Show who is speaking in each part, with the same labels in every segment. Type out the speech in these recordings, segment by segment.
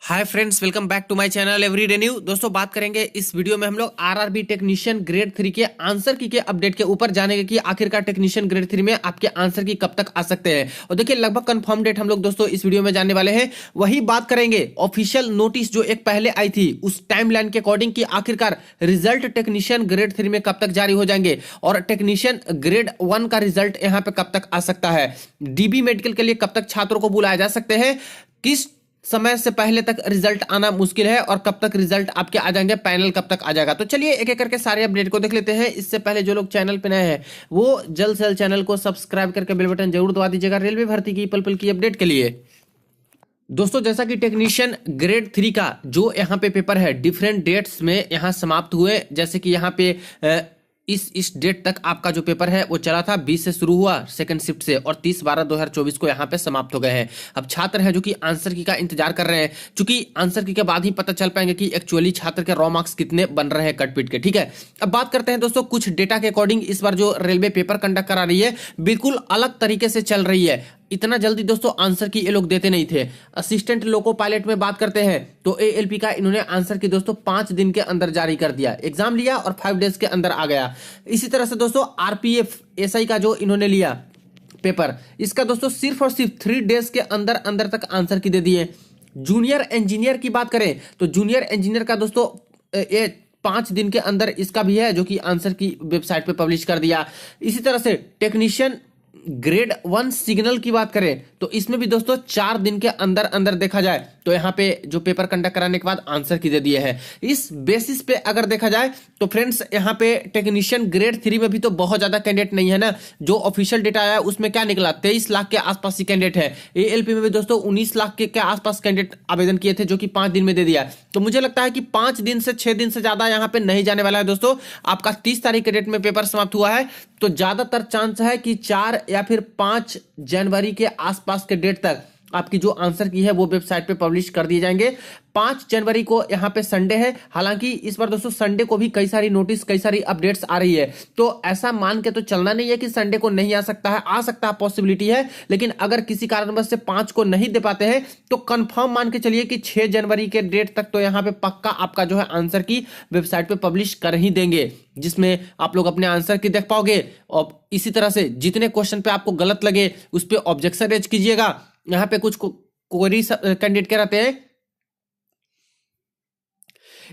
Speaker 1: Hi friends, welcome back to my channel everyday new. दोस्तों, बात करेंगे इस वीडियो में हम लोग आरआरबी टेक्नीशियन ग्रेड 3 के आंसर की के अपडेट के ऊपर जानेंगे कि आखिरकार टेक्नीशियन ग्रेड 3 में आपके आंसर की कब तक आ सकते हैं। और देखिए, लगभग कंफर्म डेट हम लोग दोस्तों इस वीडियो में जानने वाले हैं। वही बात करेंगे ऑफिशियल नोटिस जो एक पहले आई थी उस टाइमलाइन के अकॉर्डिंग कि आखिरकार रिजल्ट टेक्नीशियन ग्रेड 3 में कब तक जारी हो जाएंगे और टेक्नीशियन ग्रेड 1 का रिजल्ट यहां पे कब तक आ सकता है। डीबी मेडिकल के लिए कब तक छात्रों को बुलाया जा सकते हैं, किस समय से पहले तक रिजल्ट आना मुश्किल है और कब तक रिजल्ट आपके आ जाएंगे, पैनल कब तक आ जाएगा। तो चलिए एक एक करके सारे अपडेट को देख लेते हैं। इससे पहले जो लोग चैनल पे नए हैं वो जल्द से जल्द चैनल को सब्सक्राइब करके बेल बटन जरूर दबा दीजिएगा रेलवे भर्ती की पल पल की अपडेट के लिए। दोस्तों, जैसा कि टेक्नीशियन ग्रेड 3 का जो यहाँ पे पेपर है डिफरेंट डेट्स में यहाँ समाप्त हुए। जैसे कि यहाँ पे इस डेट तक आपका जो पेपर है वो चला था, 20 से शुरू हुआ सेकंड शिफ्ट से और 30/12/2024 को यहाँ पे समाप्त हो गए हैं। अब छात्र हैं जो कि आंसर की का इंतजार कर रहे हैं, क्योंकि आंसर की के बाद ही पता चल पाएंगे कि एक्चुअली छात्र के रॉ मार्क्स कितने बन रहे हैं कटपीट के। ठीक है, अब बात करते हैं दोस्तों कुछ डेटा के अकॉर्डिंग इस बार जो रेलवे पेपर कंडक्ट करा रही है बिल्कुल अलग तरीके से चल रही है। इतना जल्दी दोस्तों आंसर की ये लोग देते नहीं थे। असिस्टेंट लोको पायलट में बात करते हैं तो एएलपी का इन्होंने आंसर की दोस्तों 5 दिन के अंदर जारी कर दिया, एग्जाम लिया और 5 डेज के अंदर आ गया। इसी तरह से दोस्तों आरपीएफ एसआई का जो इन्होंने लिया पेपर, इसका दोस्तों सिर्फ और सिर्फ 3 डेज के अंदर अंदर तक आंसर की दे दिए। जूनियर इंजीनियर की बात करें तो जूनियर इंजीनियर का दोस्तों ये 5 दिन के अंदर इसका भी है जो कि आंसर की वेबसाइट पे पब्लिश कर दिया। इसी तरह से टेक्नीशियन ग्रेड 1 सिग्नल की बात करें तो इसमें भी दोस्तों 4 दिन के अंदर अंदर देखा जाए तो यहाँ पे जो पेपर कंडक्ट कराने के बाद आंसर की दे दिए हैं। इस बेसिस पे अगर देखा जाए तो फ्रेंड्स यहाँ पे टेक्नीशियन ग्रेड 3 में भी तो बहुत ज्यादा कैंडिडेट नहीं है ना। जो ऑफिशियल डेटा आया उसमें क्या निकला, 23 लाख के आसपास ही कैंडिडेट है। एएलपी में भी दोस्तों 19 लाख के आसपास कैंडिडेट आवेदन किए थे जो कि 5 दिन में दे दिया। तो मुझे लगता है कि 5 दिन से 6 दिन से ज्यादा यहाँ पे नहीं जाने वाला है दोस्तों। आपका 30 तारीख के डेट में पेपर समाप्त हुआ है तो ज्यादातर चांस है कि 4 या फिर 5 जनवरी के आसपास के डेट तक आपकी जो आंसर की है वो वेबसाइट पे पब्लिश कर दिए जाएंगे। 5 जनवरी को यहाँ पे संडे है, हालांकि इस बार दोस्तों संडे को भी कई सारी नोटिस कई सारी अपडेट्स आ रही है, तो ऐसा मान के तो चलना नहीं है कि संडे को नहीं आ सकता है, आ सकता है, पॉसिबिलिटी है। लेकिन अगर किसी कारणवश से 5 को नहीं दे पाते हैं तो कंफर्म मान के चलिए कि 6 जनवरी के डेट तक तो यहाँ पे पक्का आपका जो है आंसर की वेबसाइट पे पब्लिश कर ही देंगे, जिसमें आप लोग अपने आंसर की देख पाओगे। और इसी तरह से जितने क्वेश्चन पे आपको गलत लगे उस पर ऑब्जेक्शन रेज कीजिएगा। यहाँ पे कुछ क्वेरी कैंडिडेट के रहते हैं,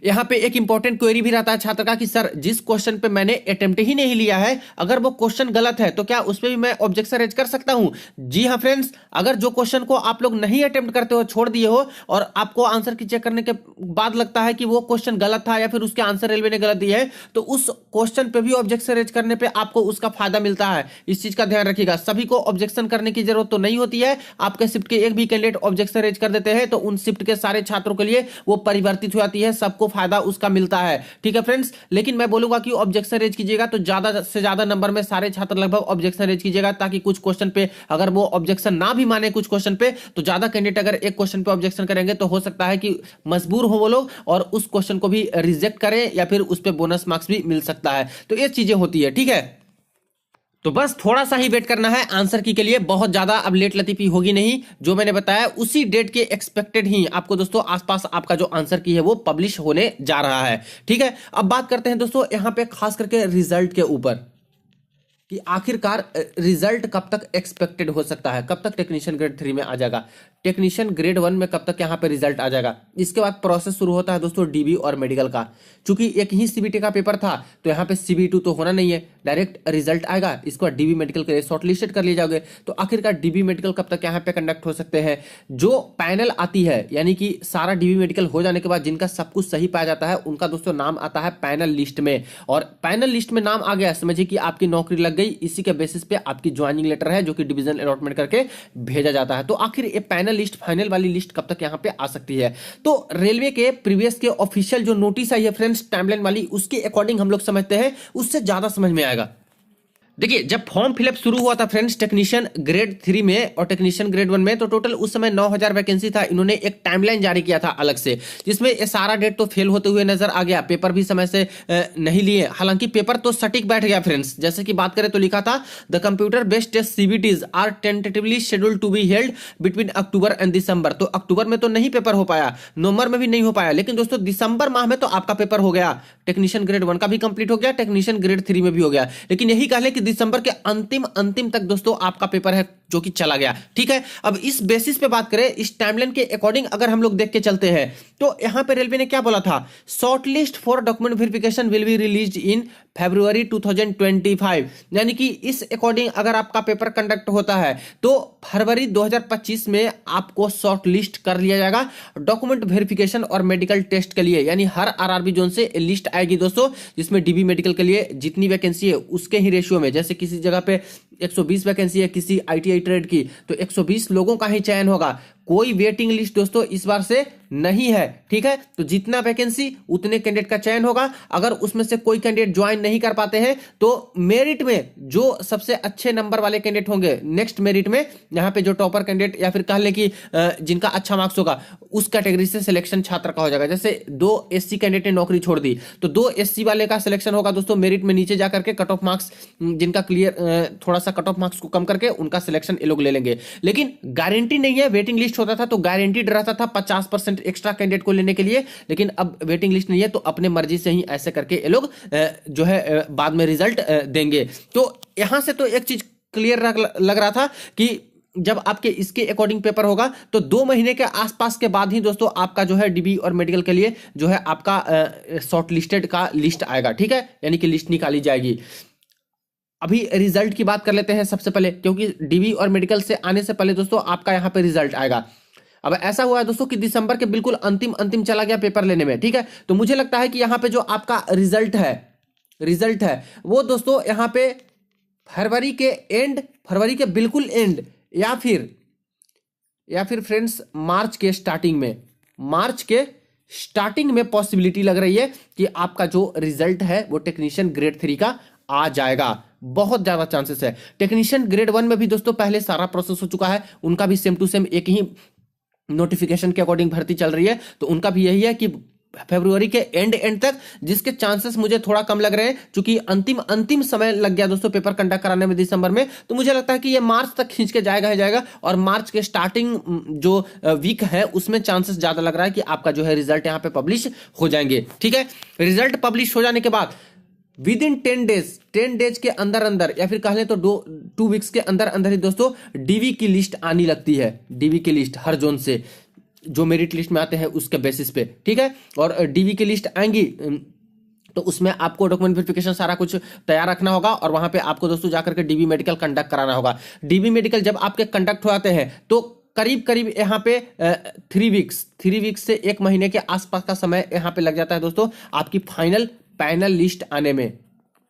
Speaker 1: यहाँ पे एक इंपॉर्टेंट क्वेरी भी रहता है छात्र का कि सर जिस क्वेश्चन पे मैंने अटेम्प्ट ही नहीं लिया है अगर वो क्वेश्चन गलत है तो क्या उस पे भी मैं ऑब्जेक्शन रेज कर सकता हूं। जी हाँ फ्रेंड्स, अगर जो क्वेश्चन को आप लोग नहीं अटेम्प्ट करते हो, छोड़ दिए हो और आपको आंसर की चेक करने के बाद लगता है कि वो क्वेश्चन गलत था या फिर उसके आंसर रेलवे ने गलत दिया है, तो उस क्वेश्चन पे भी ऑब्जेक्शन रेज करने पर आपको उसका फायदा मिलता है। इस चीज का ध्यान रखिएगा। सभी को ऑब्जेक्शन करने की जरूरत तो नहीं होती है। आपके शिफ्ट के एक भी कैंडिडेट ऑब्जेक्शन रेज कर देते हैं तो उन शिफ्ट के सारे छात्रों के लिए वो परिवर्तित हो जाती है, सबको फायदा उसका मिलता है। ठीक है फ्रेंड्स, लेकिन मैं बोलूंगा कि ऑब्जेक्शन रेज कीजिएगा तो ज्यादा से ज्यादा नंबर में सारे छात्र लगभग ऑब्जेक्शन रेज कीजिएगा, ताकि कुछ क्वेश्चन पे अगर वो ऑब्जेक्शन ना भी माने कुछ क्वेश्चन पे तो ज्यादा कैंडिडेट अगर एक क्वेश्चन पे ऑब्जेक्शन करेंगे तो हो सकता है कि मजबूर हो वो लोग और उस क्वेश्चन को भी रिजेक्ट करें या फिर उस पर बोनस मार्क्स भी मिल सकता है। तो ये चीजें होती है। ठीक है, तो बस थोड़ा सा ही वेट करना है आंसर की के लिए, बहुत ज्यादा अब लेट लतीफी होगी नहीं। जो मैंने बताया उसी डेट के एक्सपेक्टेड ही आपको दोस्तों आसपास आपका जो आंसर की है वो पब्लिश होने जा रहा है। ठीक है, अब बात करते हैं दोस्तों यहाँ पे खास करके रिजल्ट के ऊपर कि आखिरकार रिजल्ट कब तक एक्सपेक्टेड हो सकता है, कब तक टेक्नीशियन ग्रेड 3 में आ जाएगा, टेक्नीशियन ग्रेड 1 में कब तक यहाँ पे रिजल्ट आ जाएगा। इसके बाद प्रोसेस शुरू होता है दोस्तों डीबी और मेडिकल का। चूंकि एक ही सीबीटी का पेपर था तो यहाँ पे सीबी2 तो होना नहीं है, डायरेक्ट रिजल्ट आएगा, इसको डीबी मेडिकल के लिए शॉर्ट लिस्टेड कर लिए जाओगे। तो आखिरकार डीबी मेडिकल कब तक यहाँ पे कंडक्ट हो सकते हैं। जो पैनल आती है यानी कि सारा डीबी मेडिकल हो जाने के बाद जिनका सब कुछ सही पाया जाता है उनका दोस्तों नाम आता है पैनल लिस्ट में, और पैनल लिस्ट में नाम आ गया समझिए कि आपकी नौकरी लग गई। इसी के बेसिस पे आपकी ज्वाइनिंग लेटर है जो कि डिवीजन अलॉटमेंट करके भेजा जाता है। तो आखिर ये पैनल लिस्ट, फाइनल वाली लिस्ट कब तक यहाँ पे आ सकती है। तो रेलवे के प्रीवियस के ऑफिशियल जो नोटिस आई है फ्रेंड्स टाइमलाइन वाली, उसके अकॉर्डिंग हम लोग समझते हैं, उससे ज्यादा समझ में आएगा। देखिए जब फॉर्म फिलअप शुरू हुआ था फ्रेंड्स टेक्नीशियन ग्रेड 3 में और टेक्नीशियन ग्रेड 1 में, तो टोटल उस समय 9000 वैकेंसी था। इन्होंने एक टाइमलाइन जारी किया था अलग से, जिसमें ये सारा डेट तो फेल होते हुए नजर आ गया, पेपर भी समय से नहीं लिए। हालांकि पेपर तो सटीक बैठ गया फ्रेंड्स। जैसे कि बात करें तो लिखा था the computer based test CBTs are tentatively scheduled to be held between October and December. तो अक्टूबर में तो नहीं पेपर हो पाया, नवंबर में भी नहीं हो पाया, लेकिन दोस्तों दिसंबर माह में तो आपका पेपर हो गया। टेक्नीशियन ग्रेड 1 का भी कंप्लीट हो गया, टेक्नीशियन ग्रेड 3 में भी हो गया। लेकिन यही कह लें कि दिसंबर के अंतिम तक दोस्तों आपका पेपर है जो कि चला गया। ठीक है, अब इस बेसिस पे बात करें, इस टाइमलाइन के अकॉर्डिंग अगर हम लोग देख के चलते हैं, तो यहां पे रेलवे ने क्या बोला था, shortlist for document verification will be released in February 2025। यानी कि इस अकॉर्डिंग अगर आपका पेपर कंडक्ट होता है तो फरवरी 2025 में आपको शॉर्ट लिस्ट कर लिया जाएगा डॉक्यूमेंट वेरिफिकेशन और मेडिकल टेस्ट के लिए। यानी हर आरआरबी जोन से लिस्ट आएगी दोस्तों, जिसमें डीबी मेडिकल के लिए जितनी वैकेंसी है उसके ही रेशियो में, जैसे किसी जगह पे 120 वैकेंसी है किसी आईटीआई ट्रेड की, तो 120 लोगों का ही चयन होगा। कोई वेटिंग लिस्ट दोस्तों इस बार से नहीं है। ठीक है, तो जितना वैकेंसी उतने कैंडिडेट का चयन होगा। अगर उसमें से कोई कैंडिडेट ज्वाइन नहीं कर पाते हैं तो मेरिट में जो सबसे अच्छे नंबर वाले कैंडिडेट होंगे, नेक्स्ट मेरिट में यहाँ पे जो टॉपर कैंडिडेट या फिर कह लें कि जिनका अच्छा मार्क्स होगा, उस कैटेगरी से सिलेक्शन छात्र का हो जाएगा। जैसे 2 एससी कैंडिडेट ने नौकरी छोड़ दी तो 2 एससी वाले का सिलेक्शन होगा दोस्तों मेरिट में नीचे जाकर के, कट ऑफ मार्क्स जिनका क्लियर थोड़ा सा कट ऑफ मार्क्स को कम करके उनका सिलेक्शन ये लोग ले लेंगे। लेकिन गारंटी नहीं है, वेटिंग लिस्ट होता था तो गारंटीड रहता था 50% एक्स्ट्रा कैंडिडेट को लेने के लिए, लेकिन अब वेटिंग लिस्ट नहीं है तो अपने मर्जी से ही ऐसे करके ये लोग जो है बाद में रिजल्ट देंगे। तो यहां से तो एक चीज क्लियर लग रहा था कि जब आपके इसके अकॉर्डिंग पेपर होगा तो 2 महीने के आसपास के बाद ही दोस्तों आपका जो है डीबी और मेडिकल के लिए जो है आपका शॉर्ट लिस्टेड का लिस्ट आएगा। ठीक है, यानी कि लिस्ट निकाली जाएगी। अभी रिजल्ट की बात कर लेते हैं सबसे पहले, क्योंकि डीबी और मेडिकल से आने से पहले दोस्तों आपका यहां पे रिजल्ट आएगा। अब ऐसा हुआ है दोस्तों कि दिसंबर के बिल्कुल अंतिम चला गया पेपर लेने में। ठीक है, तो मुझे लगता है कि यहां पे जो आपका रिजल्ट है वो दोस्तों यहां पे फरवरी के बिल्कुल एंड या फिर फ्रेंड्स मार्च के स्टार्टिंग में पॉसिबिलिटी लग रही है कि आपका जो रिजल्ट है वो टेक्नीशियन ग्रेड 3 का आ जाएगा। बहुत ज्यादा चांसेस है। टेक्नीशियन ग्रेड 1 में भी दोस्तों पहले सारा प्रोसेस हो चुका है, उनका भी सेम टू सेम एक ही नोटिफिकेशन के अकॉर्डिंग भर्ती चल रही है, तो उनका भी यही है कि फरवरी के एंड तक, जिसके चांसेस मुझे थोड़ा कम लग रहे हैं क्योंकि अंतिम समय लग गया दोस्तों पेपर कंडक्ट कराने में दिसंबर में। तो मुझे लगता है कि ये मार्च तक खींच के जाएगा और मार्च के स्टार्टिंग जो वीक है उसमें चांसेस ज्यादा लग रहा है कि आपका जो है रिजल्ट यहाँ पे पब्लिश हो जाएंगे। ठीक है, रिजल्ट पब्लिश हो जाने के बाद विद इन 10 डेज के अंदर या फिर कह लें तो 2 वीक्स के अंदर ही दोस्तों डीवी की लिस्ट आनी लगती है। डीवी की लिस्ट हर जोन से जो मेरिट लिस्ट में आते हैं उसके बेसिस पे। ठीक है, और डीवी की लिस्ट आएंगी तो उसमें आपको डॉक्यूमेंट वेरिफिकेशन सारा कुछ तैयार रखना होगा और वहां पे आपको दोस्तों जाकर के डीवी मेडिकल कंडक्ट कराना होगा। डीवी मेडिकल जब आपके कंडक्ट हो जाते हैं तो करीब यहाँ पे 3 वीक्स से 1 महीने के आसपास का समय यहाँ पे लग जाता है दोस्तों आपकी पैनल लिस्ट आने में।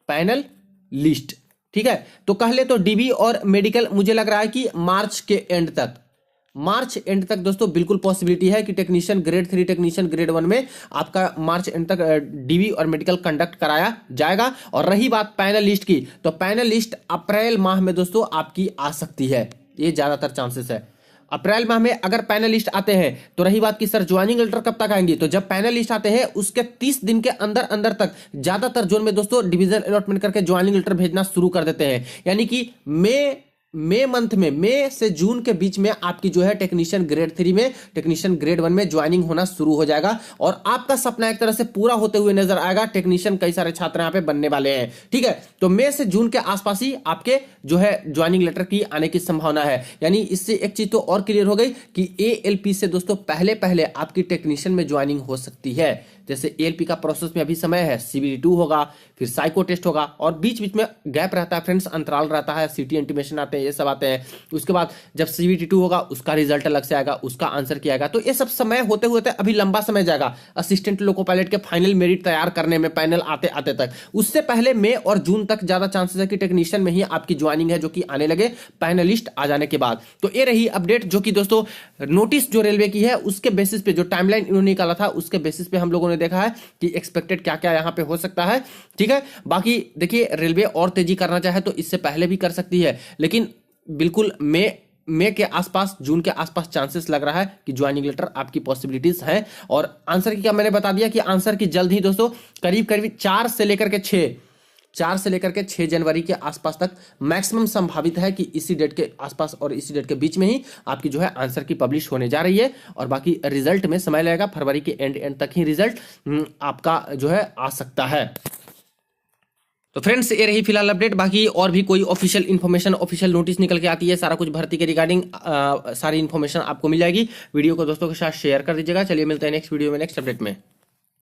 Speaker 1: पैनल लिस्ट, ठीक है, तो कह ले तो डीबी और मेडिकल मुझे लग रहा है कि मार्च एंड तक दोस्तों बिल्कुल पॉसिबिलिटी है कि टेक्नीशियन ग्रेड 3 टेक्नीशियन ग्रेड 1 में आपका मार्च एंड तक डीवी और मेडिकल कंडक्ट कराया जाएगा। और रही बात पैनल लिस्ट की, तो पैनल लिस्ट अप्रैल माह में दोस्तों आपकी आ सकती है, ये ज्यादातर चांसेस है। अप्रैल माह में अगर पैनल लिस्ट आते हैं तो रही बात कि सर ज्वाइनिंग लेटर कब तक आएंगी, तो जब पैनल लिस्ट आते हैं उसके 30 दिन के अंदर तक ज्यादातर जोन में दोस्तों डिवीजन अलॉटमेंट करके ज्वाइनिंग लेटर भेजना शुरू कर देते हैं। यानी कि मई से जून के बीच में आपकी जो है टेक्नीशियन ग्रेड 3 में टेक्नीशियन ग्रेड 1 में ज्वाइनिंग होना शुरू हो जाएगा और आपका सपना एक तरह से पूरा होते हुए नजर आएगा। टेक्नीशियन कई सारे छात्र यहाँ पे बनने वाले हैं। ठीक है, तो मई से जून के आसपास ही आपके जो है ज्वाइनिंग लेटर की आने की संभावना है। यानी इससे एक चीज तो और क्लियर हो गई कि एएलपी से दोस्तों पहले आपकी टेक्नीशियन में ज्वाइनिंग हो सकती है। जैसे एएलपी का प्रोसेस में अभी समय है, CBD2 होगा, फिर साइको टेस्ट होगा और बीच में गैप रहता है फ्रेंड्स, अंतराल रहता है, सिटी इंटीमेशन आते हैं ये सब आते हैं। उसके बाद जब CVT2 होगा उसका रिजल्ट अलग से आएगा, उसका आंसर किया जाएगा। तो ये सब समय होते होते अभी लंबा समय जाएगा असिस्टेंट लोको पायलट के फाइनल मेरिट तैयार करने में, पैनल आते आते तक। उससे पहले मई और जून तक ज्यादा चांसेस है कि टेक्नीशियन में ही आपकी ज्वाइनिंग है जो कि आने लगे पैनलिस्ट आ जाने के बाद। तो ये रही अपडेट जो कि दोस्तों नोटिस जो रेलवे की है उसके बेसिस पे, जो टाइमलाइन इन्होंने निकाला था उसके बेसिस पे हम लोगों ने देखा है कि एक्सपेक्टेड क्या क्या यहां पे हो सकता है। ठीक है, बाकी देखिए रेलवे और तेजी करना चाहे तो इससे पहले भी कर सकती है, लेकिन बिल्कुल मई के आसपास, जून के आसपास चांसेस लग रहा है कि ज्वाइनिंग लेटर आपकी पॉसिबिलिटीज है। और आंसर की क्या मैंने बता दिया कि आंसर की जल्द ही दोस्तों करीब करीब 4 से लेकर के 6 जनवरी के आसपास तक मैक्सिमम संभावित है कि इसी डेट के आसपास और इसी डेट के बीच में ही आपकी जो है आंसर की पब्लिश होने जा रही है। और बाकी रिजल्ट में समय लगेगा, फरवरी के एंड तक ही रिजल्ट आपका जो है आ सकता है। तो फ्रेंड्स ये रही फिलहाल अपडेट। बाकी और भी कोई ऑफिशियल इन्फॉर्मेशन, ऑफिशियल नोटिस निकल के आती है, सारा कुछ भर्ती के रिगार्डिंग सारी इन्फॉर्मेशन आपको मिल जाएगी। वीडियो को दोस्तों के साथ शेयर कर दीजिएगा। चलिए मिलते हैं नेक्स्ट वीडियो में, नेक्स्ट अपडेट में।